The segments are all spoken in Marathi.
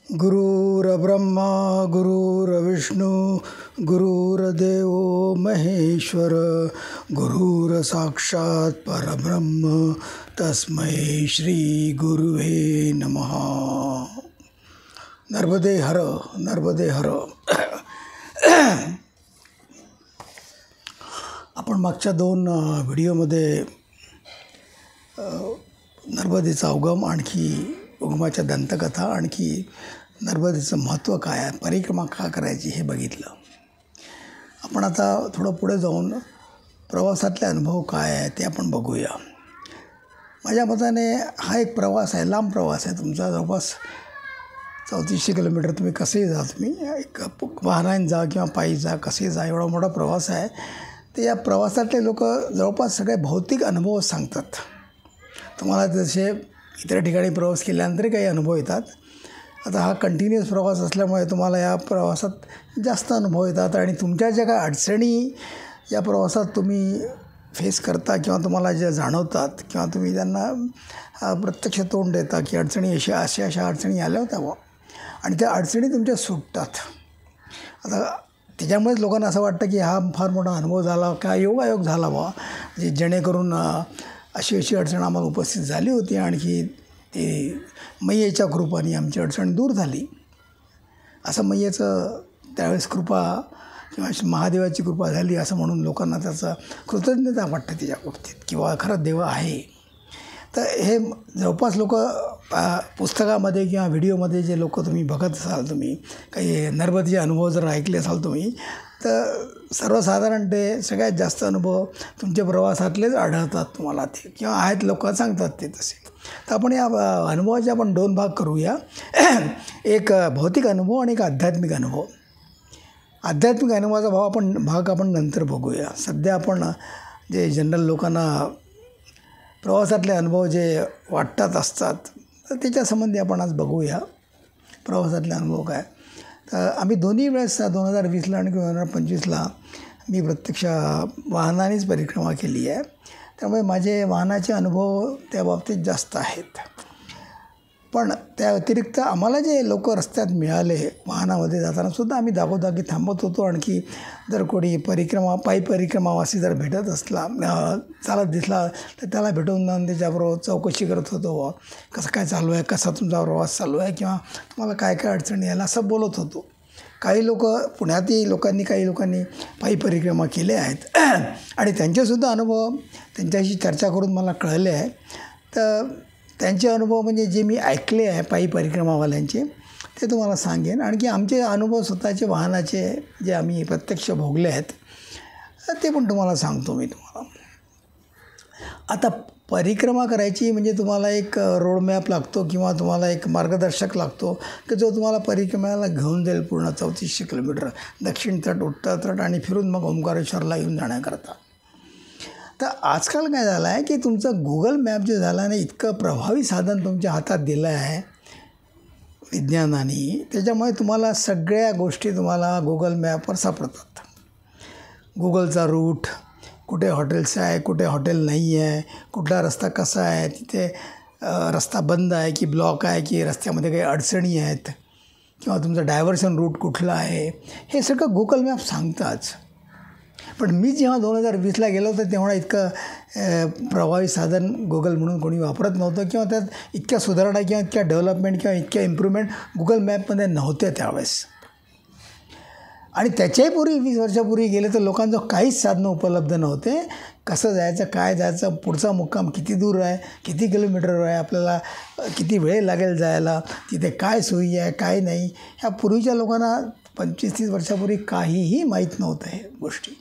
गुरुर्ब्रह्मा गुरुर्विष्णू गुरुर्देव महेश्वर गुरुर्साक्षात् परब्रह्म तस्मै श्री गुरुवे नमः. नर्मदे हर नर्मदे हर. आपण मागच्या दोन व्हिडिओमध्ये नर्मदेचा उगम, आणखी उगमाच्या दंतकथा, आणखी नर्मदेचं महत्त्व काय आहे, परिक्रमा का करायची हे बघितलं. आपण आता थोडं पुढे जाऊन प्रवासातले अनुभव काय आहे ते आपण बघूया. माझ्या मताने हा एक प्रवास आहे, लांब प्रवास आहे तुमचा. जवळपास 3400 किलोमीटर तुम्ही कसेही जा, तुम्ही एक वाहनाने जा किंवा पायी जा, कसेही जा, एवढा मोठा प्रवास आहे. तर या प्रवासातले लोक जवळपास सगळे भौतिक अनुभव सांगतात. तुम्हाला जसे इतर ठिकाणी प्रवास केल्यानंतर काही अनुभव येतात. आता हा कंटिन्युअस प्रवास असल्यामुळे तुम्हाला या प्रवासात जास्त अनुभव येतात, आणि तुमच्या ज्या काही अडचणी या प्रवासात तुम्ही फेस करता किंवा तुम्हाला ज्या जाणवतात किंवा तुम्ही त्यांना प्रत्यक्ष तोंड देता की अडचणी अशा अडचणी आल्या होत्या बा, आणि त्या अडचणी तुमच्या सुटतात. आता त्याच्यामुळेच लोकांना असं वाटतं की हा फार मोठा अनुभव झाला, काय योगायोग झाला बा, जेणेकरून अशी अडचण आम्हाला उपस्थित झाली होती, आणखी ते मैयेच्या कृपाने आमची अडचण दूर झाली. असं मैयेचं त्यावेळेस कृपा किंवा महादेवाची कृपा झाली असं म्हणून लोकांना त्याचा कृतज्ञता वाटते त्याच्या बाबतीत, किंवा खरंच देव आहे. तर हे जवळपास लोक पुस्तकामध्ये किंवा व्हिडिओमध्ये जे लोक तुम्ही बघत असाल, तुम्ही काही नर्मदेचे अनुभव जर ऐकले असाल तुम्ही, तर सर्वसाधारण ते सगळ्यात जास्त अनुभव तुमच्या प्रवासातलेच आढळतात तुम्हाला, ते किंवा आहेत लोक सांगतात ते तसे. तर आपण या अनुभवाचे आपण दोन भाग करूया. एक भौतिक अनुभव आणि एक आध्यात्मिक अनुभव. आध्यात्मिक अनुभवाचा भाग आपण नंतर बघूया. सध्या आपण जे जनरल लोकांना प्रवासातले अनुभव जे वाटतात असतात, तर त्याच्यासंबंधी आपण आज बघूया प्रवासातले अनुभव काय. तर आम्ही दोन्ही वेळेस 2020ला आणि 2025ला मी प्रत्यक्ष वाहनानेच परिक्रमा केली आहे. त्यामुळे माझे वाहनाचे अनुभव त्या बाबतीत जास्त आहेत. पण त्या व्यतिरिक्त आम्हाला जे लोक रस्त्यात मिळाले वाहनामध्ये जातानासुद्धा आम्ही जागोजागी थांबत होतो. आणखी जर कोणी पायी परिक्रमावासी जर भेटत असला, चालत दिसला, तर त्याला भेटून जाऊन त्याच्याबरोबर चौकशी करत होतो. कसं काय चालू आहे, कसा तुमचा प्रवास चालू आहे, किंवा तुम्हाला काय काय अडचणी यायला, असं बोलत होतो. काही लोक पुण्यातही काही लोकांनी पायी परिक्रमा केल्या आहेत, आणि त्यांचेसुद्धा अनुभव त्यांच्याशी चर्चा करून मला कळले आहे. तर त्यांचे अनुभव म्हणजे जे मी ऐकले आहे पायी परिक्रमावाल्यांचे, ते तुम्हाला सांगेन. आणखी आमचे अनुभव स्वतःचे वाहनाचे जे आम्ही प्रत्यक्ष भोगले आहेत ते पण तुम्हाला सांगतो मी तुम्हाला. आता परिक्रमा करायची म्हणजे तुम्हाला एक रोडमॅप लागतो, किंवा तुम्हाला एक मार्गदर्शक लागतो की जो तुम्हाला परिक्रमाला घेऊन जाईल पूर्ण 3400 किलोमीटर, दक्षिण तट, उत्तर तट, आणि फिरून मग ओंकारेश्वरला येऊन जाण्याकरता. तर आजकाल काय झालं आहे की तुमचं गुगल मॅप जे झालं आहे ना, इतकं प्रभावी साधन तुमच्या हातात दिलं आहे विज्ञानाने, त्याच्यामुळे तुम्हाला सगळ्या गोष्टी तुम्हाला गुगल मॅपवर सापडतात. गुगलचा रूट, कुठे हॉटेल्स आहे, कुठे हॉटेल नाही आहे, कुठला रस्ता कसा आहे, तिथे रस्ता बंद आहे की ब्लॉक आहे, की रस्त्यामध्ये काही अडचणी आहेत, किंवा तुमचं डायव्हर्शन रूट कुठला आहे, हे सगळं गुगल मॅप सांगताच. पण मी जेव्हा 2020ला गेलो होतो तेव्हा इतकं प्रभावी साधन गुगल म्हणून कोणी वापरत नव्हतं, किंवा त्यात इतक्या सुधारणा किंवा इतक्या डेव्हलपमेंट किंवा इतक्या इम्प्रूव्हमेंट गुगल मॅपमध्ये नव्हत्या त्यावेळेस. आणि त्याच्याही पूर्वी 20 वर्षापूर्वी गेले तर लोकांचं काहीच साधनं उपलब्ध नव्हते. कसं जायचं, काय जायचं, पुढचा मुक्काम किती दूर आहे, किती किलोमीटरवर आहे, आपल्याला किती वेळ लागेल जायला, तिथे काय सोयी आहे, काय नाही, ह्या पूर्वीच्या लोकांना 25-30 वर्षापूर्वी काहीही माहीत नव्हतं हे गोष्टी.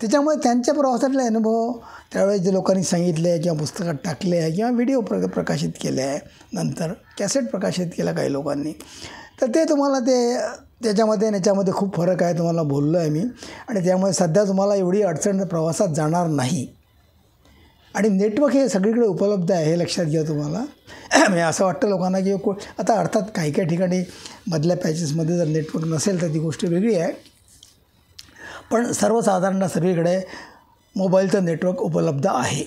त्याच्यामुळे त्यांच्या प्रवासातले अनुभव त्यावेळेस जे लोकांनी सांगितले आहे, किंवा पुस्तकात टाकले आहे, किंवा व्हिडिओ प्रकाशित केले आहे, नंतर कॅसेट प्रकाशित केला काही लोकांनी, तर ते तुम्हाला त्याच्यामध्ये खूप फरक आहे, तुम्हाला बोललो आहे मी. आणि त्यामुळे सध्या तुम्हाला एवढी अडचण प्रवासात जाणार नाही. आणि नेटवर्क हे सगळीकडे उपलब्ध आहे हे लक्षात घ्या तुम्हाला. म्हणजे असं वाटतं लोकांना की आता अर्थात काही ठिकाणी मधल्या पॅचेसमध्ये जर नेटवर्क नसेल तर ती गोष्ट वेगळी आहे, पण सर्वसाधारण सगळीकडे मोबाईलचं नेटवर्क उपलब्ध आहे.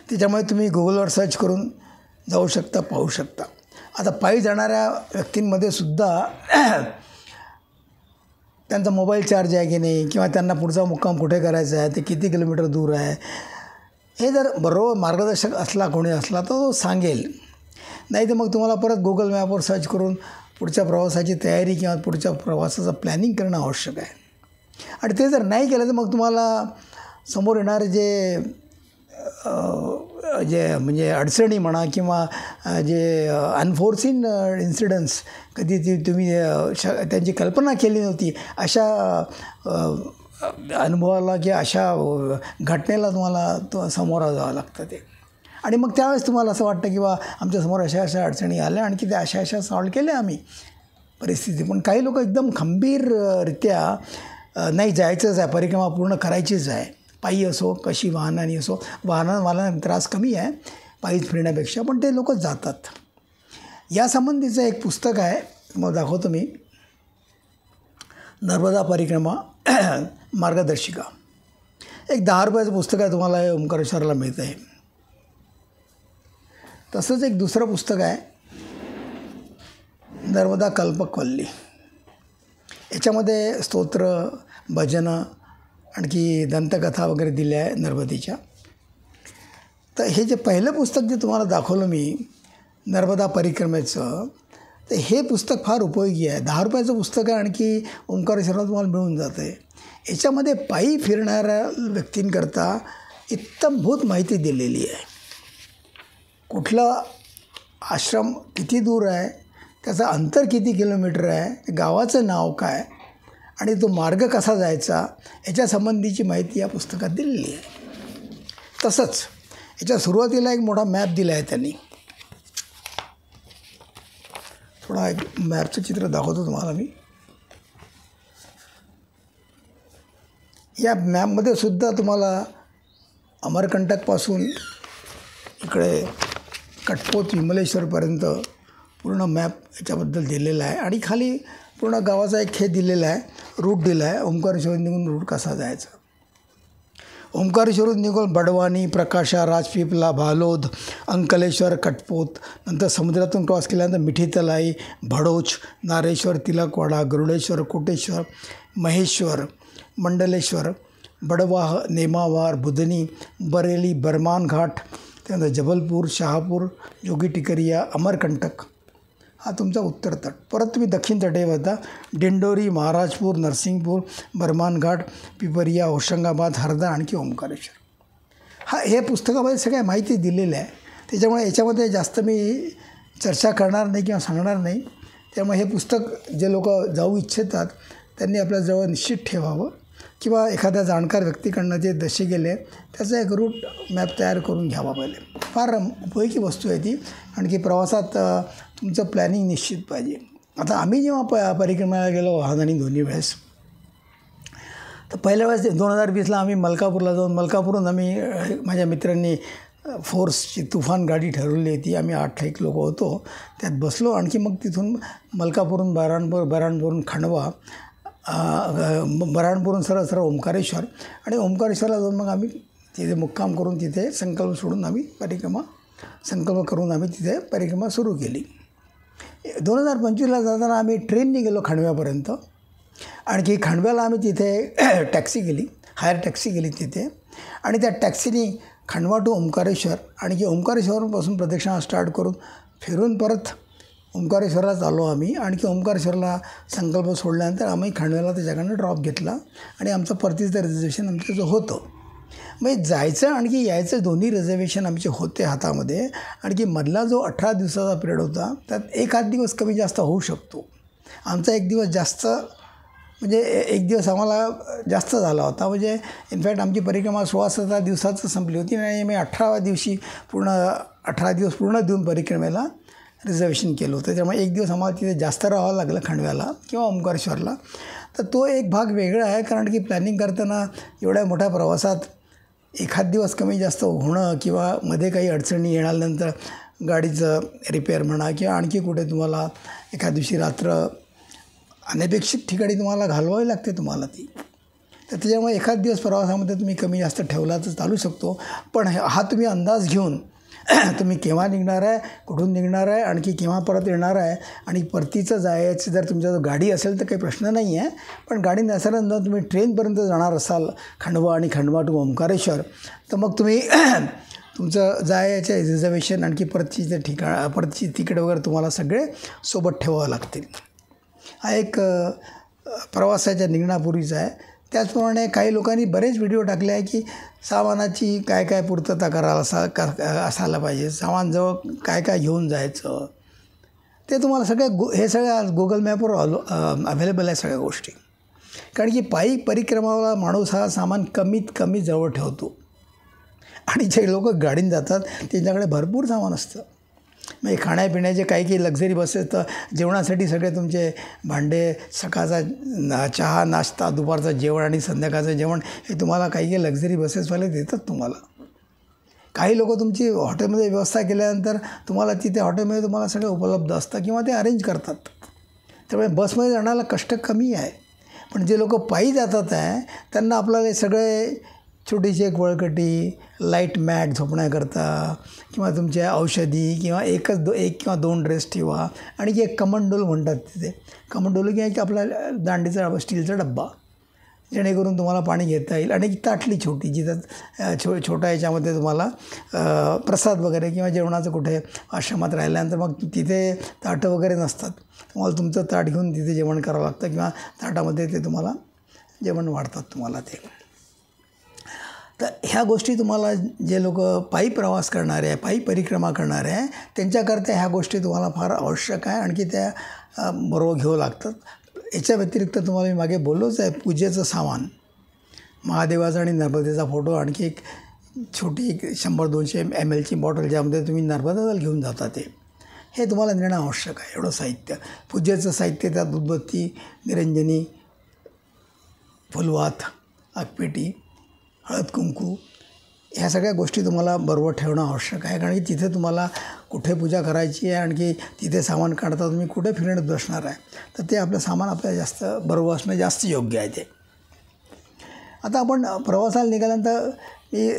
त्याच्यामुळे तुम्ही गुगलवर सर्च करून जाऊ शकता, पाहू शकता. आता पायी जाणाऱ्या व्यक्तींमध्ये सुद्धा त्यांचा मोबाईल चार्ज आहे की नाही, किंवा त्यांना पुढचा मुक्काम कुठे करायचा आहे, ते किती किलोमीटर दूर आहे, हे जर बरोबर मार्गदर्शक असला कोणी असला तर तो सांगेल. नाही तर मग तुम्हाला परत गुगल मॅपवर सर्च करून पुढच्या प्रवासाची तयारी किंवा पुढच्या प्रवासाचं प्लॅनिंग करणं आवश्यक आहे. आणि ते जर नाही केलं तर मग तुम्हाला समोर येणारे जे म्हणजे अडचणी म्हणा किंवा जे अनफोर्सिन इन्सिडन्ट्स कधी ती तुम्ही त्यांची कल्पना केली नव्हती अशा अनुभवाला किंवा अशा घटनेला तुम्हाला समोर जावं लागतं ते. आणि मग त्यावेळेस तुम्हाला असं वाटतं की आमच्यासमोर अशा अशा अडचणी आल्या आणि की त्या अशा अशा सॉल्व केल्या आम्ही परिस्थिती. पण काही लोक एकदम खंबीररित्या नाही, जायचंच आहे, परिक्रमा पूर्ण करायचीच आहे, पायी असो कशी वाहनाने असो. वाहनाला त्रास कमी आहे पायीच फिरण्यापेक्षा, पण ते लोक जातात. यासंबंधीचं एक पुस्तक आहे, मग दाखवतो मी, नर्मदा परिक्रमा मार्गदर्शिका. एक 10 रुपयाचं पुस्तक आहे, तुम्हाला हे ओंकारेश्वरला मिळतं आहे. तसंच एक दुसरं पुस्तक आहे नर्मदा कल्पकवल्ली. याच्यामध्ये स्तोत्र, भजनं, आणखी दंतकथा वगैरे दिल्या आहे नर्मदेच्या. तर हे जे पहिलं पुस्तक जे तुम्हाला दाखवलं मी नर्मदा परिक्रमेचं, तर हे पुस्तक फार उपयोगी आहे. 10 रुपयाचं पुस्तक आहे, आणखी ओंकारेश्वरात तुम्हाला मिळून जातं आहे. याच्यामध्ये पायी फिरणाऱ्या व्यक्तींकरता इत्थंभूत माहिती दिलेली आहे. कुठला आश्रम किती दूर आहे, त्याचं अंतर किती किलोमीटर आहे, गावाचं नाव काय आणि तो मार्ग कसा जायचा याच्यासंबंधीची माहिती या पुस्तकात दिलेली आहे. तसंच याच्या सुरुवातीला एक मोठा मॅप दिला आहे त्यांनी. थोडा एक मॅपचं चित्र दाखवतो तुम्हाला मी. या मॅपमध्ये सुद्धा तुम्हाला अमरकंटकपासून इकडे कटपोत विमलेश्वरपर्यंत पूर्ण मॅप याच्याबद्दल दिलेला आहे. आणि खाली पूर्ण गावाचा एक हे दिलेला आहे, रूट दिला आहे, ओंकारेश्वरून निघून रूट कसा जायचा. ओंकारेश्वरून निघून बडवानी, प्रकाशा, राजपिपला, भालोद, अंकलेश्वर, कटपोत, नंतर समुद्रातून क्रॉस केल्यानंतर मिठीतलाई, भडोच, नारेश्वर, तिलकवाडा, गरुडेश्वर, कोटेश्वर, महेश्वर, मंडलेश्वर, बडवाह, नेमावार, बुधनी, बरेली, बरमान घाट, त्यानंतर जबलपूर, शहापूर, जोगी टिकरिया, अमरकंटक हा तुमचा उत्तर तट. परत तुम्ही दक्षिण तटेवर जा, दिंडोरी, महाराजपूर, नरसिंगपूर, बरमान घाट, पिपरिया, होशंगाबाद, हरदा, आणखी ओंकारेश्वर. हे पुस्तकामध्ये सगळ्या माहिती दिलेल्या आहे. त्याच्यामुळे याच्यामध्ये जास्त मी चर्चा करणार नाही किंवा सांगणार नाही. त्यामुळे हे पुस्तक जे लोक जाऊ इच्छितात त्यांनी आपल्याजवळ निश्चित ठेवावं, किंवा एखाद्या जाणकार व्यक्तीकडनं जे जसे गेले त्याचा एक रूट मॅप तयार करून घ्यावा पहिले. फार उपयोगी वस्तू आहे ती. आणखी प्रवासात तुमचं प्लॅनिंग निश्चित पाहिजे. आता आम्ही जेव्हा परिक्रमेला गेलो वाहनाने दोन्ही वेळेस, तर पहिल्या वेळेस 2020ला आम्ही मलकापूरला जाऊन, मलकापूरहून आम्ही माझ्या मित्रांनी फोर्सची तुफान गाडी ठरवली होती. आम्ही 8 लोक होतो, त्यात बसलो. आणखी मग तिथून मलकापूरहून बऱ्हाणपूरहून खंडवा, बऱ्हाणपूरहून सरळ ओंकारेश्वर, आणि ओंकारेश्वरला जाऊन मग आम्ही तिथे मुक्काम करून तिथे संकल्प करून आम्ही तिथे परिक्रमा सुरू केली. 2025ला जाताना आम्ही ट्रेनने गेलो खंडव्यापर्यंत. आणखी खंडव्याला आम्ही तिथे टॅक्सी केली, हायर टॅक्सी केली तिथे, आणि त्या टॅक्सीने खंडवा टू ओंकारेश्वर, आणखी ओंकारेश्वरपासून प्रदक्षिणा स्टार्ट करून फिरून परत ओंकारेश्वरलाच आलो आम्ही. आणखी ओंकारेश्वरला संकल्प सोडल्यानंतर आम्ही खंडव्याला त्याच्याकडनं ड्रॉप घेतला, आणि आमचं परतीचं रिझर्वेशन आमचं जो होतं, म्हणजे जायचं आणखी यायचं दोन्ही रिझर्वेशन आमचे होते हातामध्ये. आणखी मधला जो 18 दिवसाचा पिरियड होता त्यात एखाद दिवस कमी जास्त होऊ शकतो. आमचा एक दिवस जास्त, म्हणजे एक दिवस आम्हाला जास्त झाला होता. म्हणजे इनफॅक्ट आमची परिक्रमा 16-17 दिवसाचं संपली होती, आणि मी 18व्या दिवशी 18 दिवस पूर्ण देऊन परिक्रमेला रिझर्वेशन केलं होतं. त्यामुळे एक दिवस आम्हाला तिथे जास्त राहावं लागलं खंडव्याला किंवा ओंकारेश्वरला. तर तो एक भाग वेगळा आहे, कारण की प्लॅनिंग करताना एवढ्या मोठ्या प्रवासात एखाद दिवस कमी जास्त होणं, किंवा मध्ये काही अडचणी येण्यानंतर गाडीचं रिपेअर म्हणा, किंवा आणखी कुठे तुम्हाला एखाद दिवशी रात्र अनपेक्षित ठिकाणी तुम्हाला घालवावी लागते तुम्हाला ती. तर त्याच्यामुळे एखाद दिवस प्रवासामध्ये तुम्ही कमी जास्त ठेवला तर चालू शकतो. पण हा तुम्ही अंदाज घेऊन तुम्ही केव्हा निघणार आहे, कुठून निघणार आहे, आणखी केव्हा परत येणार आहे, आणि परतीचं जायचं जर तुमच्याजवळ गाडी असेल तर काही प्रश्न नाही आहे. पण गाडी नसेल तुम्ही ट्रेनपर्यंत जाणार असाल खंडवा आणि खंडवा टू ओंकारेश्वर, तर मग तुम्ही तुमचं जायचं रिझर्वेशन आणखी परतीची तिकीट वगैरे तुम्हाला सगळे सोबत ठेवावं लागतील. हा एक प्रवासाच्या निघण्यापूर्वीचा आहे. त्याचप्रमाणे काही लोकांनी बरेच व्हिडिओ टाकले आहे की सामानाची काय काय पूर्तता करायला असायला पाहिजे, सामान काय काय घेऊन जायचं, ते तुम्हाला हे सगळे आज गुगल मॅपवर अवेलेबल आहे सगळ्या गोष्टी. कारण की पायी परिक्रमाला माणूस हा सामान कमीत कमी जवळ ठेवतो, आणि जे लोक गाडीने जातात त्यांच्याकडे भरपूर सामान असतं. म्हणजे खाण्यापिण्याचे काही लक्झरी बसेस तर जेवणासाठी सगळे तुमचे भांडे, सकाळचा चहा नाश्ता, दुपारचं जेवण आणि संध्याकाळचं जेवण हे तुम्हाला काही लक्झरी बसेसवाले देतात तुम्हाला. काही लोक तुमची हॉटेलमध्ये व्यवस्था केल्यानंतर तुम्हाला तिथे हॉटेलमध्ये तुम्हाला सगळं उपलब्ध असतं किंवा ते अरेंज करतात. त्यामुळे बसमध्ये जाण्याला कष्ट कमी आहे. पण जे लोक पायी जातात आहे त्यांना आपल्याला सगळे छोटीशी एक वळकटी, लाईट मॅट झोपण्याकरता, किंवा तुमच्या औषधी, किंवा एक किंवा दोन ड्रेस ठेवा, आणि एक कमंडोल म्हणतात तिथे. कमंडोल किंवा एक आपला दांडीचा स्टीलचा डब्बा, जेणेकरून तुम्हाला पाणी घेता येईल. आणि एक ताटली छोटी, जिथं छोट्या याच्यामध्ये तुम्हाला प्रसाद वगैरे किंवा जेवणाचं कुठे आश्रमात राहिल्यानंतर मग तिथे ताटं वगैरे नसतात, तुम्हाला तुमचं ताट घेऊन तिथे जेवण करावं लागतं, किंवा ताटामध्ये ते तुम्हाला जेवण वाढतात तुम्हाला ते. तर ह्या गोष्टी तुम्हाला जे लोक पायी प्रवास करणारे आहे, पायी परिक्रमा करणारे आहे, त्यांच्याकरता ह्या गोष्टी तुम्हाला फार आवश्यक आहे, आणखी त्या बरोबर घेऊ लागतात. याच्या व्यतिरिक्त तुम्हाला मी मागे बोललोच आहे, पूजेचं सामान, महादेवाचा आणि नर्मदेचा फोटो, आणखी एक छोटी 100-200 ml बॉटल ज्यामध्ये तुम्ही नर्मदा जल घेऊन जाता, हे तुम्हाला नेणं आवश्यक आहे. एवढं साहित्य, पूजेचं साहित्य, त्यात उदबत्ती, निरंजनी, फुलवात, आगपेटी, हळद कुंकू, ह्या सगळ्या गोष्टी तुम्हाला बरोबर ठेवणं आवश्यक आहे. कारण की तिथे तुम्हाला कुठे पूजा करायची आहे, आणखी तिथे सामान काढता तुम्ही कुठे फिरण्यात बसणार आहे, तर ते आपलं सामान आपल्याला जास्त बरोबर असणं जास्त योग्य आहे ते. आता आपण प्रवासाला निघाल्यानंतर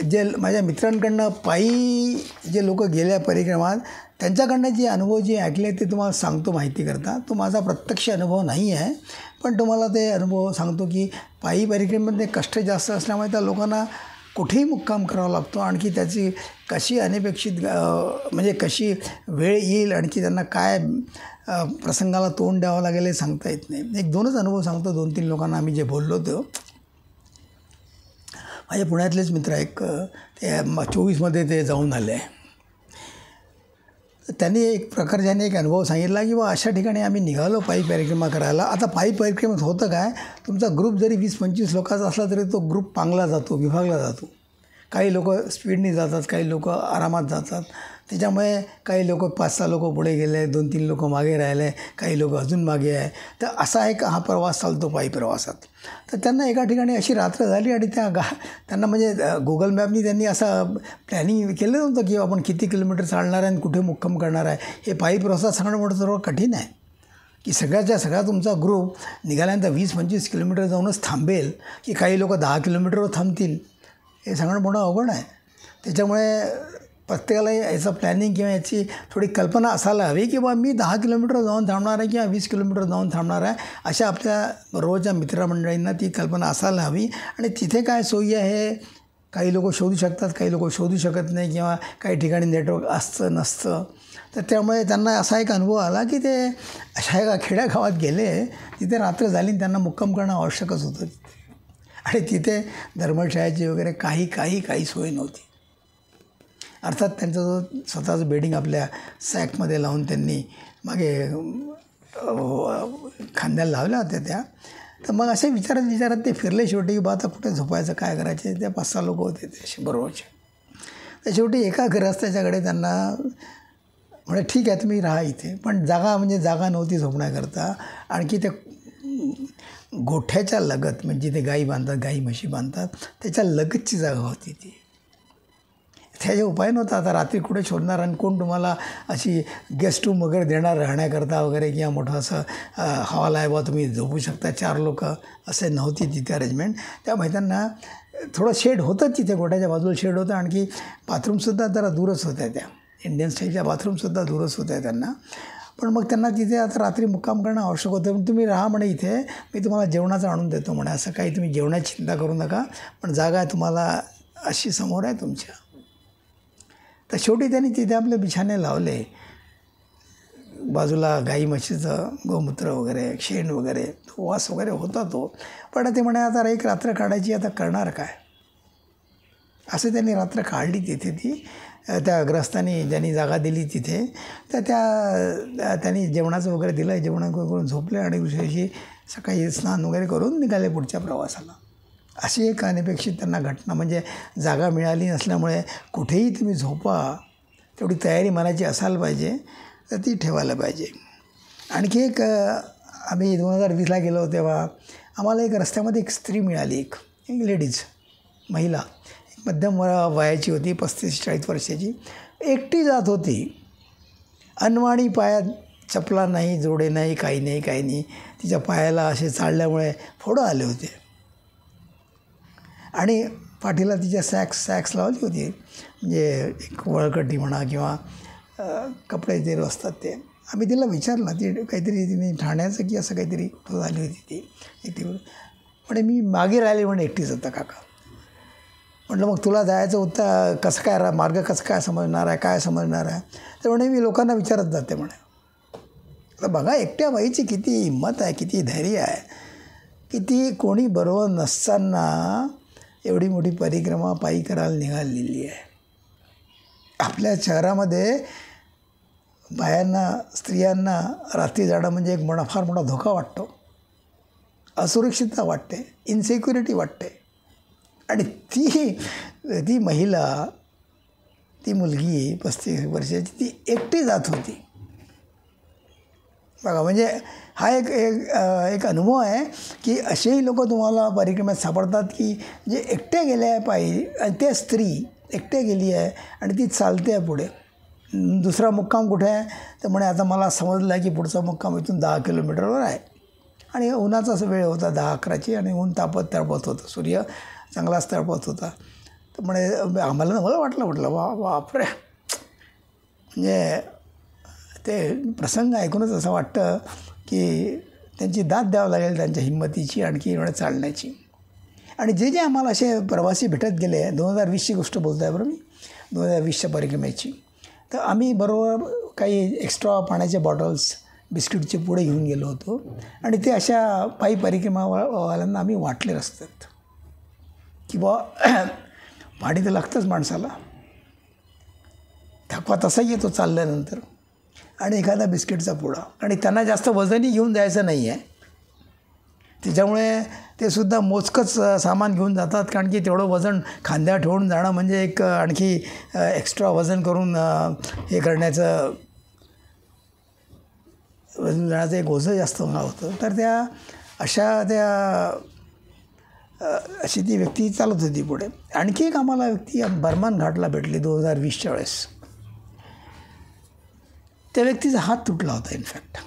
जे माझ्या मित्रांकडनं पायी जे लोक गेल्या परिक्रमात, त्यांच्याकडनं जे अनुभव जे ऐकले ते तुम्हाला सांगतो माहिती करता. तो माझा प्रत्यक्ष अनुभव नाही आहे, पण तुम्हाला ते अनुभव सांगतो की पायी परिक्रमेमध्ये कष्ट जास्त असल्यामुळे त्या लोकांना कुठेही मुक्काम करावा लागतो. आणखी त्याची कशी अनपेक्षित म्हणजे कशी वेळ येईल, आणखी त्यांना काय प्रसंगाला तोंड द्यावं लागेल हे सांगता येत नाही. 1-2च अनुभव सांगतो. 2-3 लोकांना आम्ही जे बोललो होतो, माझे पुण्यातलेच मित्र एक ते 24मध्ये ते जाऊन आले. त्यांनी एक प्रकारच्याने एक अनुभव सांगितला की बा अशा ठिकाणी आम्ही निघालो पायी परिक्रमा करायला. आता पायी परिक्रमेत होतं काय, तुमचा ग्रुप जरी 20-25 लोकांचा असला तरी तो ग्रुप पांगला जातो, विभागला जातो. काही लोक स्पीडने जातात, काही लोक आरामात जातात. त्याच्यामुळे काही लोक 5-6 लोक पुढे गेले, 2-3 लोक मागे राहिले, काही लोक अजून मागे आहे. तर असा एक हा प्रवास चालतो पायी प्रवासात. तर त्यांना एका ठिकाणी अशी रात्र झाली, आणि त्यांना म्हणजे गुगल मॅपनी त्यांनी असं प्लॅनिंग केलं नव्हतं की आपण किती किलोमीटर चालणार आहे आणि कुठे मुक्काम करणार आहे. हे पायी प्रवासात सांगणं मोठं सर्व कठीण आहे की सगळा तुमचा ग्रुप निघाल्यानंतर 20-25 किलोमीटर जाऊनच थांबेल, की काही लोक 10 किलोमीटरवर थांबतील, हे सांगणं मोठं अवघड आहे. त्याच्यामुळे प्रत्येकाला याचं प्लॅनिंग किंवा याची थोडी कल्पना असायला हवी की बा मी 10 किलोमीटर जाऊन थांबणार आहे किंवा 20 किलोमीटर जाऊन थांबणार आहे. अशा आपल्या रोजच्या मित्रमंडळींना ती कल्पना असायला हवी. आणि तिथे काय सोयी आहे, काही लोक शोधू शकतात, काही लोक शोधू शकत नाही, किंवा काही ठिकाणी नेटवर्क असतं नसतं. तर त्यामुळे त्यांना असा एक अनुभव आला की ते अशा एका खेड्यागावात गेले, तिथे रात्र झाली आणि त्यांना मुक्काम करणं आवश्यकच होतं. आणि तिथे धर्मशाळेची वगैरे काही सोय नव्हती. अर्थात त्यांचं जो स्वतःचं बेडिंग आपल्या सॅकमध्ये लावून त्यांनी मागे खांद्याला लावल्या होत्या त्या. तर मग असे विचारत ते फिरले शेवटी की बा आता कुठे झोपायचं, काय करायचे. त्या 5-6 लोक होते ते बरोबरचे. तर शेवटी एका ग्रस्ताच्याकडे त्यांना म्हणजे ठीक आहे तुम्ही राहा इथे, पण जागा नव्हती झोपण्याकरता. आणखी ते गोठ्याच्या लगत, म्हणजे जिथे गाई बांधतात, गाई म्हशी बांधतात, त्याच्या लगतची जागा होती ती. त्याचे उपाय नव्हता. आता रात्री कुठे शोधणार, आणि कोण तुम्हाला अशी गेस्ट रूम वगैरे देणार राहण्याकरता वगैरे, किंवा मोठं असं हॉल आहे बा तुम्ही झोपू शकता 4 लोक, असे नव्हती तिथे अरेंजमेंट. त्यामुळे त्यांना थोडं शेड होतं तिथे, गोठ्याच्या बाजूला शेड होतं. आणखी बाथरूमसुद्धा जरा दूरच होत्या, त्या इंडियन स्टाईलच्या बाथरूमसुद्धा दूरच होत्या त्यांना. पण मग त्यांना तिथे आता रात्री मुक्काम करणं आवश्यक होतं. पण तुम्ही राहा म्हणे इथे, मी तुम्हाला जेवणाचं आणून देतो म्हणे. असं काही तुम्ही जेवणाची चिंता करू नका, पण जागा तुम्हाला अशी समोर आहे तुमच्या. तर शेवटी त्यांनी तिथे आपले बिछाने लावले. बाजूला गाई म्हशीचं गोमूत्र वगैरे, शेण वगैरे, वास वगैरे होता तो. पण ते म्हणे आता एक रात्र काढायची, आता करणार काय. असं त्यांनी रात्र काढली तिथे. ती त्या ग्रस्तांनी ज्यांनी जागा दिली तिथे, तर त्यांनी जेवणाचं वगैरे दिलं. जेवण वगैरे करून झोपले आणि दुसऱ्या दिवशी सकाळी स्नान वगैरे करून निघाले पुढच्या प्रवासाला. अशी एक अनपेक्षित त्यांना घटना. म्हणजे जागा मिळाली नसल्यामुळे कुठेही तुम्ही झोपा, तेवढी तयारी मनाची असायला पाहिजे, तर ती ठेवायला पाहिजे. आणखी एक, आम्ही 2020ला गेलो तेव्हा आम्हाला एक रस्त्यामध्ये एक स्त्री मिळाली, एक लेडीज, महिला, एक मध्यम वयाची होती, 35-40 वर्षाची. एकटी जात होती, अनवाणी, पायात चपला नाही, जोडे नाही, काही नाही. तिच्या पायाला असे चालल्यामुळे फोडं आले होते आणि पाठीला तिच्या सॅक्स लावली होती. म्हणजे एक वळकटी म्हणा किंवा कपडे जे असतात ते. आम्ही तिला विचारलं, ती काहीतरी तिने ठाण्याचं की असं काहीतरी कुठं झाली होती ती एकटीवर. म्हणजे मी मागे राहिले म्हणे, एकटीच होता काका. म्हटलं मग तुला जायचं होतं, कसं काय मार्ग कसं काय समजणार आहे, काय समजणार आहे. तर म्हणे मी लोकांना विचारत जाते म्हणे. तर बघा एकट्या बाईची किती हिंमत आहे, किती धैर्य आहे, किती कोणी बरोबर नसताना एवढी मोठी परिक्रमा पायी करायला निघालेली आहे. आपल्या शहरामध्ये बायांना, स्त्रियांना रात्री जाणं म्हणजे एक फार मोठा धोका वाटतो, असुरक्षितता वाटते, इन्सिक्युरिटी वाटते. आणि ती महिला, ती मुलगी 35 वर्षाची, ती एकटी जात होती. बघा, म्हणजे हा एक अनुभव आहे की असेही लोक तुम्हाला परिक्रमेत सापडतात की जे एकट्या गेले आहे पायी, आणि ते स्त्री एकट्या गेली आहे आणि ती चालते आहे पुढे. दुसरा मुक्काम कुठे आहे, तर म्हणे आता मला समजलं आहे की पुढचा मुक्काम इथून 10 किलोमीटरवर आहे. आणि उन्हाचा असं वेळ होता 10-11ची, आणि ऊन तळपत होतं, सूर्य चांगलाच तळपत होता. तर म्हणे मला म्हटलं बापरे. म्हणजे ते प्रसंग ऐकूनच असं वाटतं की त्यांची दाद द्यावं लागेल त्यांच्या हिंमतीची, आणखी एवढं चालण्याची. आणि जे आम्हाला असे प्रवासी भेटत गेले, 2020ची गोष्ट बोलतो आहे बरं मी, 2020च्या परिक्रमेची. तर आम्ही बरोबर काही एक्स्ट्रा पाण्याचे बॉटल्स, बिस्किटचे पुढे घेऊन गेलो होतो. आणि ते अशा पायी परिक्रमावाल्यांना आम्ही वाटले रस्त्यात की बुवा पाणी तर लागतंच माणसाला, थकवा तसाही येतो चालल्यानंतर, आणि एखादा बिस्किटचा पुडा. आणि त्यांना जास्त वजनही घेऊन जायचं नाही आहे, त्याच्यामुळे ते सुद्धा मोजकंच सामान घेऊन जातात. कारण की तेवढं वजन खांद्यावर ठेवून जाणं म्हणजे एक आणखी एक्स्ट्रा वजन करून हे करण्याचं, वजन जाण्याचं एक ओझं जास्त होतं. तर अशी ती व्यक्ती चालत होती पुढे. आणखी एक आम्हाला व्यक्ती बर्मन घाटला भेटली 2020च्या वेळेस. त्या व्यक्तीचा हात तुटला होता. इनफॅक्ट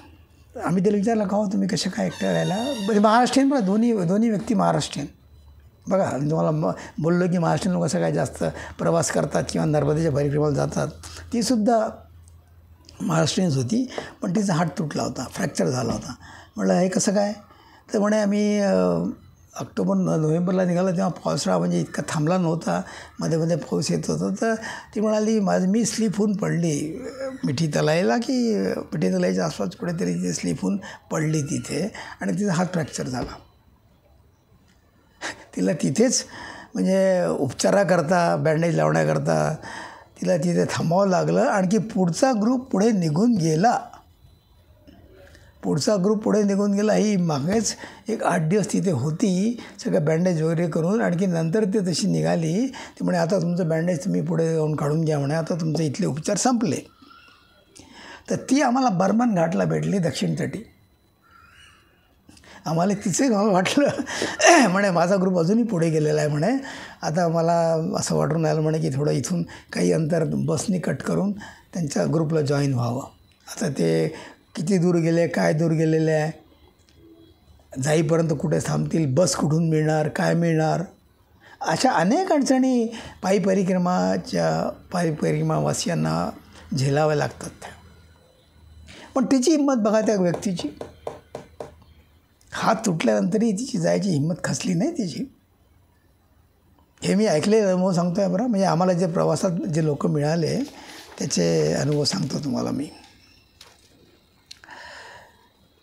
आम्ही त्याला विचारलं, का हो तुम्ही कशा काय एकट्या राहायला. म्हणजे महाराष्ट्रीयन, बघा दोन्ही व्यक्ती महाराष्ट्रीयन. बघा तुम्हाला बोललो की महाराष्ट्रीयन लोक सगळ्यात जास्त प्रवास करतात किंवा नर्मदेच्या परिक्रमाला जातात. तीसुद्धा महाराष्ट्रीयन्स होती, पण तिचा हात तुटला होता, फ्रॅक्चर झाला होता. म्हटलं हे कसं काय. तर म्हणे आम्ही नोव्हेंबरला निघालो तेव्हा पावसाळा म्हणजे इतका थांबला नव्हता, मध्ये पाऊस येत होता. तर ती म्हणाली मी स्लिप होऊन पडली मिठी तलाईला, की मिठी तलाईच्या आसपास कुठेतरी ती स्लिप होऊन पडली तिथे, आणि तिचा हात फ्रॅक्चर झाला. तिला तिथेच म्हणजे उपचाराकरता, बँडेज लावण्याकरता तिला तिथे थांबावं लागलं. आणखी पुढचा ग्रुप पुढे निघून गेला. ही मागेच एक 8 दिवस तिथे होती, सगळं बँडेज वगैरे करून. आणखी नंतर ते तशी निघाली. ती म्हणे आता तुमचं बँडेज तुम्ही पुढे जाऊन काढून घ्या म्हणे, आता तुमचे इथले उपचार संपले. तर ती आम्हाला बर्मन घाटला भेटली, दक्षिण तटी. आम्हाला तिचं वाटलं म्हणे माझा ग्रुप अजूनही पुढे गेलेला आहे म्हणे. आता मला असं वाटून राहिलं म्हणे की थोडं इथून काही अंतर बसनी कट करून त्यांच्या ग्रुपला जॉईन व्हावं. आता ते किती दूर गेले, काय दूर गेलेले आहे, जाईपर्यंत कुठे थांबतील, बस कुठून मिळणार, काय मिळणार, अशा अनेक अडचणी पायी परिक्रमावासियांना झेलाव्या लागतात. पण तिची हिंमत बघा त्या व्यक्तीची, हात तुटल्यानंतरही तिची जायची हिंमत खचली नाही तिची. हे मी ऐकलेले अनुभव सांगतो आहे बरं. म्हणजे आम्हाला जे प्रवासात जे लोक मिळाले त्याचे अनुभव सांगतो तुम्हाला मी.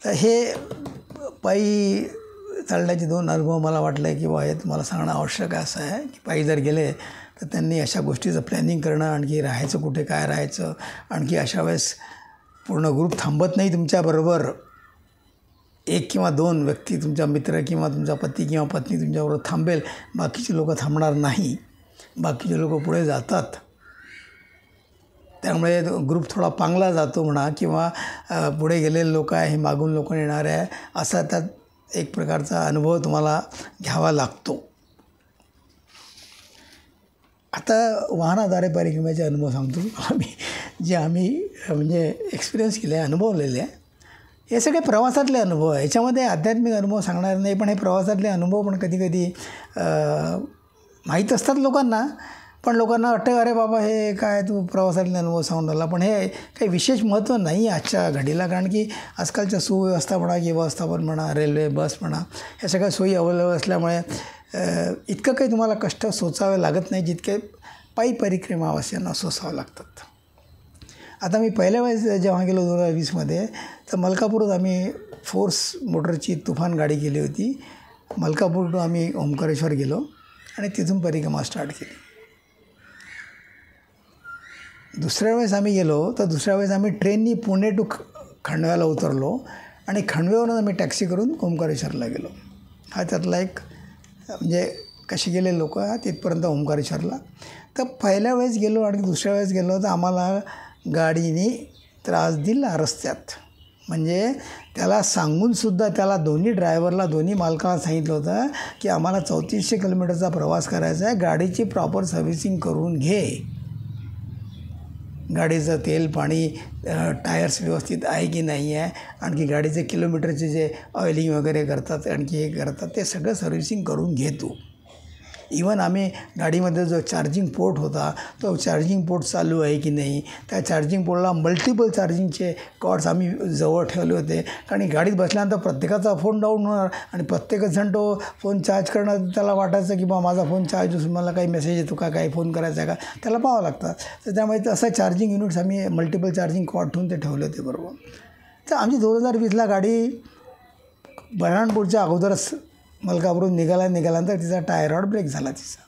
तर हे पायी चालण्याचे 2 अनुभव मला वाटलं की बा हे तुम्हाला सांगणं आवश्यक असं आहे की पायी जर गेले तर त्यांनी अशा गोष्टीचं प्लॅनिंग करणं, आणखी राहायचं कुठे, काय राहायचं, आणखी अशा वेळेस पूर्ण ग्रुप थांबत नाही तुमच्याबरोबर. 1 किंवा 2 व्यक्ती, तुमचा मित्र किंवा तुमचा पती किंवा पत्नी तुमच्याबरोबर थांबेल, बाकीचे लोक थांबणार नाही. बाकीचे लोक पुढे जातात. त्यामुळे ग्रुप थोडा पांगला जातो म्हणा, किंवा पुढे गेलेले लोक आहे हे मागून लोक येणार आहे असा त्यात एक प्रकारचा अनुभव तुम्हाला घ्यावा लागतो. आता वाहनाद्वारे परिक्रमेचे अनुभव सांगतो तुम्हाला मी, जे आम्ही म्हणजे एक्सपिरियन्स केले, अनुभवलेले आहे. हे सगळे प्रवासातले अनुभव आहे. याच्यामध्ये आध्यात्मिक अनुभव सांगणार नाही, पण हे प्रवासातले अनुभव पण कधी कधी माहीत असतात लोकांना. पण लोकांना वाटतं अरे बाबा हे काय तू प्रवासातले अनुभव सांगून राहिला. पण हे काही विशेष महत्त्व नाही आजच्या घडीला, कारण की आजकालच्या सुव्यवस्था म्हणा की व्यवस्थापन म्हणा, रेल्वे, बस म्हणा, ह्या सगळ्या सोयी अवेलेबल असल्यामुळे इतकं काही तुम्हाला कष्ट सोसावे लागत नाही जितके पायी परिक्रमावासियांना सोसावं लागतात. आता मी पहिल्या वेळेस जेव्हा गेलो 2020मध्ये, तर मलकापूरहून आम्ही फोर्स मोटरची तुफान गाडी केली होती. मलकापूरहून आम्ही ओंकारेश्वर गेलो आणि तिथून परिक्रमा स्टार्ट केली. दुसऱ्या वेळेस आम्ही गेलो तर दुसऱ्या वेळेस आम्ही ट्रेननी पुणे टू खंडव्याला उतरलो आणि खंडव्यावरून आम्ही टॅक्सी करून ओंकारेश्वरला गेलो. हा त्यातला एक म्हणजे कसे गेले लोक तिथपर्यंत ओंकारेश्वरला. तर पहिल्या वेळेस गेलो आणि दुसऱ्या वेळेस गेलो तर आम्हाला गाडीने त्रास दिला रस्त्यात. म्हणजे त्याला सांगूनसुद्धा त्याला दोन्ही ड्रायव्हरला, दोन्ही मालकाला सांगितलं होतं की आम्हाला 3400 किलोमीटरचा प्रवास करायचा आहे, गाडीची प्रॉपर सर्व्हिसिंग करून घे. गाडीचं तेल, पाणी, टायर्स व्यवस्थित आहे की नाही आहे, आणखी गाडीचे किलोमीटरचे जे ऑइलिंग वगैरे करतात, आणखी हे करतात, ते सगळं सर्व्हिसिंग करून घे तू. इवन आम्ही गाडीमध्ये जो चार्जिंग पोर्ट होता तो चार्जिंग पोर्ट चालू आहे की नाही, त्या चार्जिंग पोर्टला मल्टिपल चार्जिंगचे कॉर्ड्स आम्ही जवळ ठेवले होते. कारण गाडीत बसल्यानंतर प्रत्येकाचा फोन डाऊन होणार आणि प्रत्येकजण तो फोन चार्ज करणं, त्याला वाटायचं की बा माझा फोन चार्ज असून मला काही मेसेज येतो का, काही फोन करायचा आहे का, त्याला पाहावं लागतं. तर त्यामुळे असं चार्जिंग युनिट्स आम्ही मल्टिपल चार्जिंग कॉर्ड ठेवून ते ठेवले होते बरोबर. तर आमची 2020ला गाडी बऱ्हाणपूरच्या अगोदरच मलकापूरहून निघाल्यानंतर तिचा टायर रॉड ब्रेक झाला. तिचा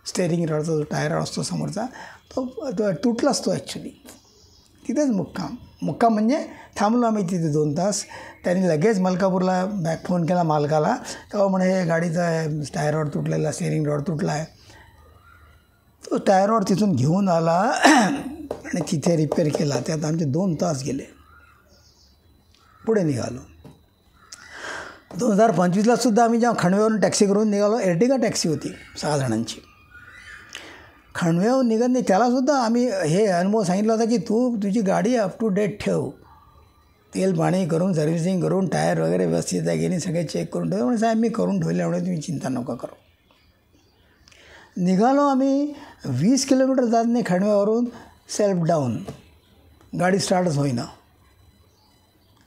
स्टेअरिंग रॉडचा जो टायर रॉड असतो समोरचा तो तुटलाच तो ॲक्च्युली. तिथेच मुक्काम म्हणजे थांबलो आम्ही तिथे 2 तास. त्यांनी लगेच मलकापूरला बॅक फोन केला मालकाला, तेव्हा म्हणे हे गाडीचा टायर रॉड तुटलेला, स्टेअरिंग रॉड तुटला आहे. तो टायर रॉड तिथून घेऊन आला आणि तिथे रिपेअर केला. त्यात आमचे 2 तास गेले. पुढे निघालो. 2025ला सुद्धा आम्ही जेव्हा खंडव्यावरून टॅक्सी करून निघालो, एर्टिगा टॅक्सी होती 6 जणांची. खंडव्यावरून निघत नाही त्यालासुद्धा आम्ही हे अनुभव सांगितला होता की तुझी गाडी अप टू डेट ठेव, तेल पाणी करून सर्व्हिसिंग करून टायर वगैरे व्यवस्थित आहे की नाही सगळे चेक करून ठेव. म्हणजे साहेब मी करून ठेवल्यामुळे तुम्ही चिंता नका करू. निघालो आम्ही 20 किलोमीटर जात नाही खंडव्यावरून, सेल्फ डाऊन, गाडी स्टार्टच होईना.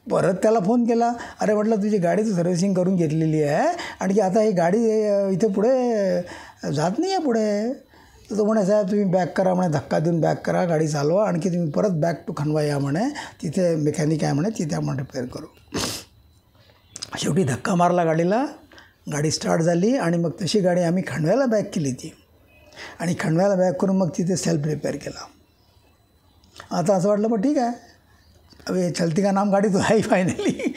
परत त्याला फोन केला, अरे म्हटलं तुझी गाडीचं सर्व्हिसिंग करून घेतलेली आहे आणि की आता ही गाडी इथे पुढे जात नाही आहे पुढे. तर तो म्हणे साहेब तुम्ही बॅक करा म्हणे, धक्का देऊन बॅक करा, गाडी चालवा, आणखी तुम्ही परत बॅक टू खंडवा या म्हणे, तिथे मेकॅनिक आहे म्हणे, तिथे आपण रिपेअर करू. शेवटी धक्का मारला गाडीला, गाडी स्टार्ट झाली आणि मग तशी गाडी आम्ही खंडव्याला बॅक केली ती आणि खंडव्याला बॅक करून मग तिथे सेल्फ रिपेअर केला. आता असं वाटलं मग ठीक आहे, अबे चलती का नाम गाडी तो आहे फायनली.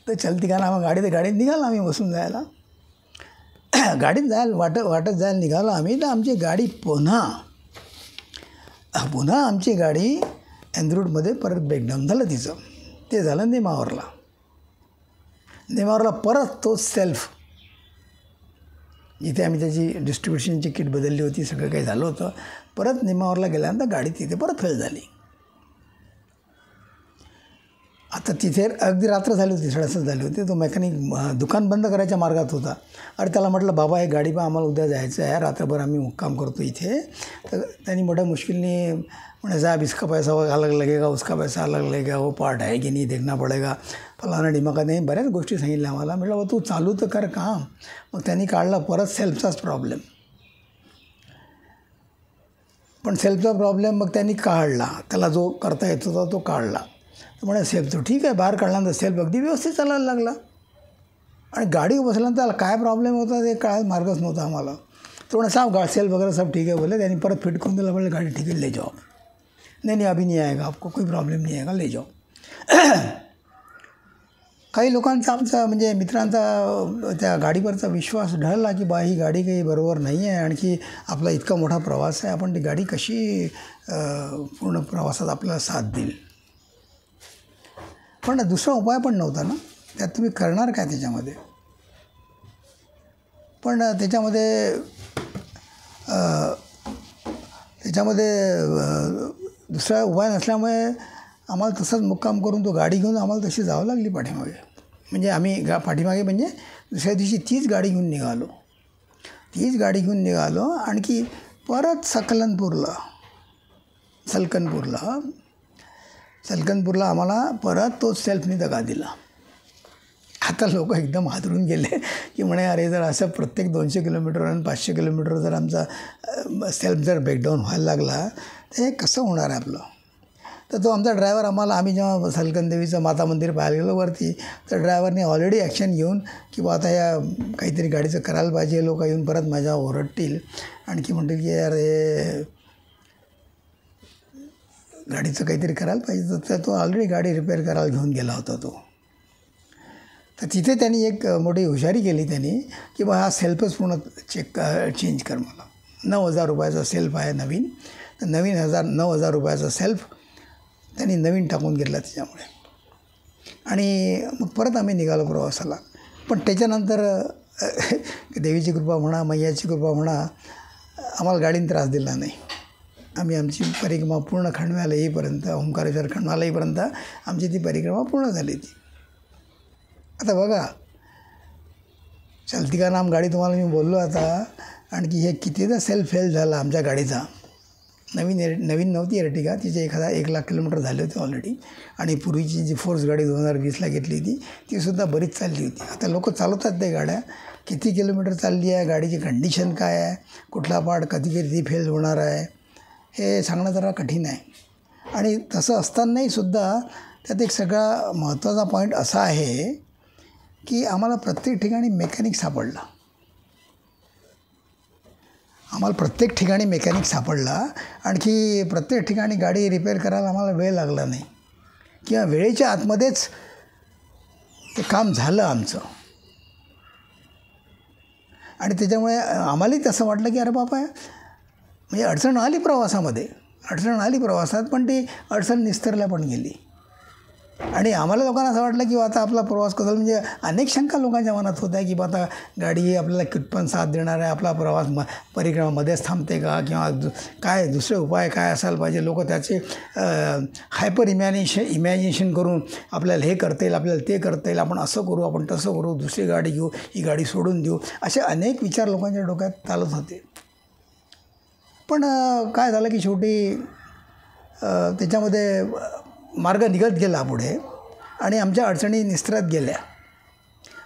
तर चलती का नाम गाडी, तर गाडीत निघालो आम्ही बसून जायला. गाडीत वाटत जायला निघालो आम्ही. तर आमची गाडी पुन्हा आमची गाडी एनरूटमध्ये परत ब्रेकडाऊन झालं तिचं. ते झालं नेमावरला परत तोच सेल्फ, जिथे आम्ही त्याची डिस्ट्रीब्युशनची किट बदलली होती, सगळं काही झालं होतं. परत नेमावरला गेल्यानंतर गाडी तिथे परत फेल झाली. आता तिथे अगदी रात्र झाली होती, 7:30 झाली होती. तो मेकॅनिक दुकान बंद करायच्या मार्गात होता. अरे त्याला म्हटलं, बाबा हे गाडी पण आम्हाला उद्या जायचं आहे, रात्रभर आम्ही मुक्काम करतो इथे. तर त्यांनी मोठ्या मुश्किलने म्हणे, साहब इसका पैसा अलग लगेगा, उसका पैसा अलग लगेगा, वो पार्ट है की नाही देखना पडेगा, फलाना डिमाका. नाही बऱ्याच गोष्टी सांगितल्या आम्हाला. म्हटलं बा तू चालू तर कर काम. मग त्यांनी काढला परत सेल्फचाच प्रॉब्लेम. पण सेल्फचा प्रॉब्लेम मग त्यांनी काढला, त्याला जो करता येत होता तो काढला. तर म्हणे सेल्फ तो ठीक आहे, बाहेर काढल्यानंतर सेल्फ अगदी व्यवस्थित चालायला लागला. आणि गाडी बसल्यानंतर त्याला काय प्रॉब्लेम होता ते काय मार्गच नव्हता आम्हाला. तो म्हणे, साहब सेल्फ वगैरे सब ठीक आहे बोले. त्यांनी परत फिट करून दिला. बोले गाडी ठीक आहे, ले जाओ. नहीं अभी नहीं आएगा, आपको कोई प्रॉब्लेम नहीं आएगा, ले जाओ. काही लोकांचा आमचा म्हणजे मित्रांचा त्या गाडीवरचा विश्वास ढळला की बा ही गाडी काही बरोबर नाही आहे, आणखी आपला इतका मोठा प्रवास आहे, आपण ती गाडी कशी पूर्ण प्रवासात आपल्याला साथ देईल. पण दुसरा उपाय पण नव्हता ना, त्यात तुम्ही करणार काय त्याच्यामध्ये. पण त्याच्यामध्ये दुसरा उपाय नसल्यामुळे आम्हाला तसंच मुक्काम करून तो गाडी घेऊन आम्हाला तशी जावं लागली पाठीमागे. म्हणजे आम्ही पाठीमागे म्हणजे दुसऱ्या दिवशी तीच गाडी घेऊन निघालो. आणखी परत सलकनपूरला आम्हाला परत तोच सेल्फनी दगा दिला. आता लोक एकदम हादरून गेले की म्हणे, अरे जर असं प्रत्येक 200 किलोमीटर आणि 500 किलोमीटर जर आमचा सेल्फ जर ब्रेकडाऊन व्हायला लागला तर हे कसं होणार आहे आपलं. तर तो आमचा ड्रायव्हर आम्ही जेव्हा सलकन देवीचं माता मंदिर पाहायला गेलो वरती, तर ड्रायव्हरने ऑलरेडी ॲक्शन घेऊन की बा आता या काहीतरी गाडीचं करायला पाहिजे, लोक येऊन परत माझ्या ओरडतील, आणखी म्हणतील की यार हे गाडीचं काहीतरी करायला पाहिजे. तर तो ऑलरेडी गाडी रिपेअर करायला घेऊन गेला होता तो. तर तिथे त्यांनी एक मोठी हुशारी केली त्यांनी की बा हा सेल्फच पूर्ण चेंज कर. मला 9,000 रुपयाचा सेल्फ आहे नवीन, तर 9,000 रुपयाचा सेल्फ त्यांनी नवीन टाकून घेतला त्याच्यामुळे. आणि मग परत आम्ही निघालो प्रवासाला. पण त्याच्यानंतर देवीची कृपा म्हणा, मैयाची कृपा म्हणा, आम्हाला गाडीने त्रास दिला नाही. आम्ही आमची परिक्रमा पूर्ण खंडव्याला येईपर्यंत, ओंकारेश्वर खंडव्याला येईपर्यंत आमची ती परिक्रमा पूर्ण झाली ती. आता बघा, चलती का नाम गाडी तुम्हाला मी बोललो आता, आणखी हे कितीदा सेल्फ फेल झाला आमच्या गाडीचा. नवीन नव्हती एर्टिगा, तिचे 1,00,000 किलोमीटर झाले होते ऑलरेडी. आणि पूर्वीची जी फोर्स गाडी 2020ला घेतली होती तीसुद्धा बरीच चालली होती. आता लोक चालवतात त्या गाड्या, किती किलोमीटर चालली आहे, गाडीची कंडिशन काय आहे, कुठला पार्ट कधी फेल होणार आहे, हे सांगणं जरा कठीण आहे. आणि तसं असतानाही सुद्धा त्यात एक सगळा महत्त्वाचा पॉईंट असा आहे की आम्हाला प्रत्येक ठिकाणी मेकॅनिक सापडला. आणखी प्रत्येक ठिकाणी गाडी रिपेअर करायला आम्हाला वेळ लागला नाही, किंवा वेळेच्या आतमध्येच ते काम झालं आमचं. आणि त्याच्यामुळे आम्हालाही तसं वाटलं की अरे बाबा, म्हणजे अडचण आली प्रवासात, पण ती अडचण निस्तरल्या पण गेली. आणि आम्हाला लोकांना असं वाटलं की आता आपला प्रवास कसा, म्हणजे अनेक शंका लोकांच्या मनात होत्या की आता गाडी आपल्याला कितपण साथ देणार आहे, आपला प्रवास परिक्रमामध्येच थांबते का, किंवा काय दुसरे उपाय काय असायला पाहिजे. लोक त्याचे हायपर इमॅजिनेशन करून आपल्याला हे करता येईल, आपल्याला ते करता येईल, आपण असं करू, आपण तसं करू, दुसरी गाडी घेऊ, ही गाडी सोडून देऊ, असे अनेक विचार लोकांच्या डोक्यात चालत होते. पण काय झालं की शेवटी त्याच्यामध्ये मार्ग निघत गेला पुढे, आणि आमच्या अडचणी निस्तरत गेल्या.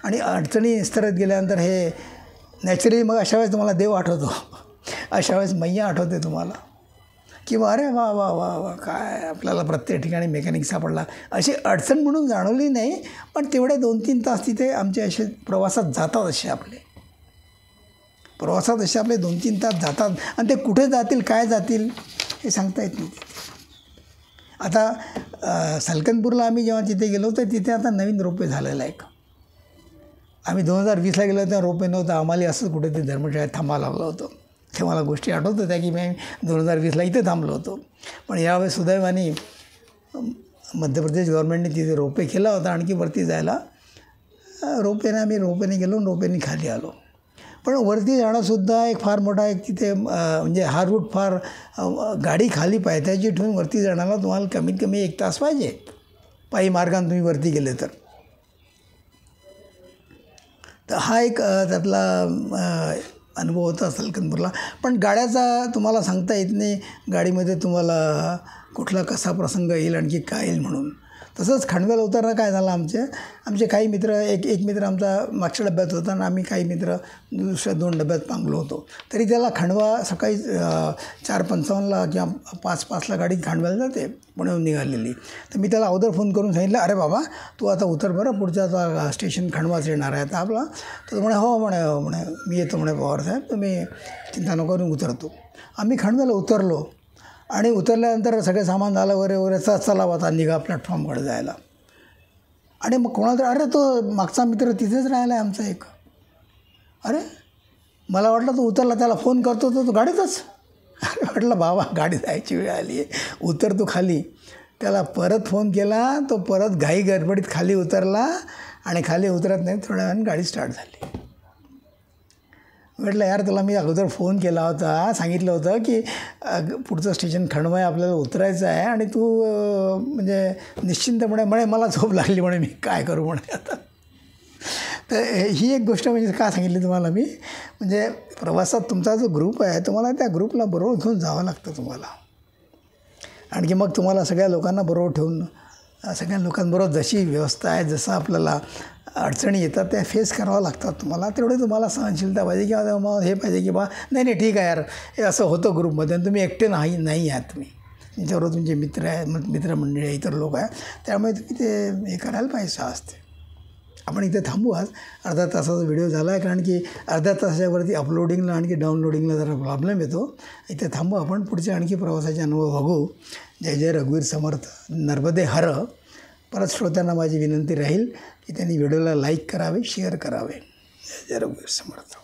आणि अडचणी निस्तरत गेल्यानंतर हे नॅचरली मग अशा वेळेस तुम्हाला देव आठवतो, अशा वेळेस मैया आठवते तुम्हाला की अरे वा वा वा वा, काय आपल्याला प्रत्येक ठिकाणी मेकॅनिक सापडला. अशी अडचण म्हणून जाणवली नाही, पण तेवढे 2-3 तास तिथे आमचे असे प्रवासात जातात, असे आपले 2-3 तास जातात. आणि ते कुठे जातील, काय जातील हे सांगता येत नाही. आता सलकनपूरला आम्ही जेव्हा तिथे गेलो तर तिथे आता नवीन रोपवे झालेलं आहे. आम्ही 2020ला गेलो तेव्हा रोपवे नव्हतं, आम्हाला असंच कुठेतरी धर्मशाळेत थांबायला लागलं होतं. ते मला गोष्टी आठवत होत्या की मी 2020ला इथे थांबलो होतो. पण यावेळेस सुदैवाने मध्य प्रदेश गव्हर्नमेंटने तिथे रोपवे केला होता. आणखी वरती जायला आम्ही रोपवेने गेलो, रोपवेने खाली आलो. पण वरती जाणंसुद्धा एक फार मोठा एक तिथे म्हणजे हा रूट फार गाडी खाली पायथ्याची ठेवून वरती जाण्याला तुम्हाला कमीत कमी 1 तास पाहिजे. पायी मार्गाने तुम्ही वरती गेले तर हा एक त्यातला अनुभव होता सलकनपूरला. पण गाड्याचा तुम्हाला सांगता येत नाही गाडीमध्ये तुम्हाला कुठला कसा प्रसंग येईल आणखी काय येईल म्हणून. तसंच खांडव्याला उतरणं काय झालं, आमचे काही मित्र एक मित्र आमचा मागच्या डब्यात होता आणि आम्ही काही मित्र दुसऱ्या 2 डब्यात पांगलो होतो. तरी त्याला खांडवा सकाळी 4:55 किंवा 5:05 गाडी खांडव्याला जाते पुण्याहून निघालेली. तर मी त्याला अगोदर फोन करून सांगितलं, अरे बाबा तू आता उतर बरं, पुढच्या आता स्टेशन खांडवाच येणार आहे आता आपला. तर म्हणे हो म्हणे मी येतो म्हणे पवारसाहेब, तुम्ही चिंता नको करून उतरतो. आम्ही खांडव्याला उतरलो आणि उतरल्यानंतर सगळे सामान झालं वगैरे चला आता निघा प्लॅटफॉर्मकडे जायला. आणि मग कोणाला तर अरे तो मागचा मित्र तिथेच राहिला आहे आमचा एक. अरे मला वाटलं तो उतरला, त्याला फोन करतो तो गाडीतच. अरे म्हटलं बाबा गाडी जायची वेळ आली आहे, उतर तू खाली. त्याला परत फोन केला, तो परत घाई गडबडीत खाली उतरला आणि खाली उतरत नाही थोड्या वेळाने गाडी स्टार्ट झाली. म्हटलं यार तुला मी अगोदर फोन केला होता, सांगितलं होतं की पुढचं स्टेशन खांडवा आहे, आपल्याला उतरायचं आहे आणि तू म्हणजे निश्चिंतपणे म्हणे मला झोप लागली म्हणे मी काय करू म्हणे आता. तर ही एक गोष्ट म्हणजे का सांगितली तुम्हाला मी, म्हणजे प्रवासात तुमचा जो ग्रुप आहे तुम्हाला त्या ग्रुपला बरोबर घेऊन जावं लागतं तुम्हाला. आणखी मग तुम्हाला सगळ्या लोकांना बरोबर ठेवून सगळ्या लोकांबरोबर जशी व्यवस्था आहे, जसं आपल्याला अडचणी येतात त्या फेस करावं लागतात तुम्हाला. तेवढे तुम्हाला सहनशीलता पाहिजे किंवा मग हे पाहिजे की बा नाही ठीक आहे यार हे असं होतं ग्रुपमध्ये आणि तुम्ही एकटे नाही आहात, तुम्ही तुमच्याबरोबर तुमचे मित्र आहे, मित्रमंडळी आहे, इतर लोक आहे, त्यामुळे तुम्ही ते हे करायला पाहिजे असते. आपण इथे थांबू आज. अर्धा तासाचा व्हिडिओ झाला आहे, कारण की अर्ध्या तासाच्यावरती अपलोडिंगला आणखी डाउनलोडिंगला जरा प्रॉब्लेम येतो. इथे थांबू आपण, पुढचे आणखी प्रवासाचे अनुभव बघू. जय जय रघुवीर समर्थ, नर्मदे हर. परत श्रोत्यांना माझी विनंती राहील की त्यांनी व्हिडिओला लाईक करावे, शेअर करावे. जय जय रघुवीर समर्थ.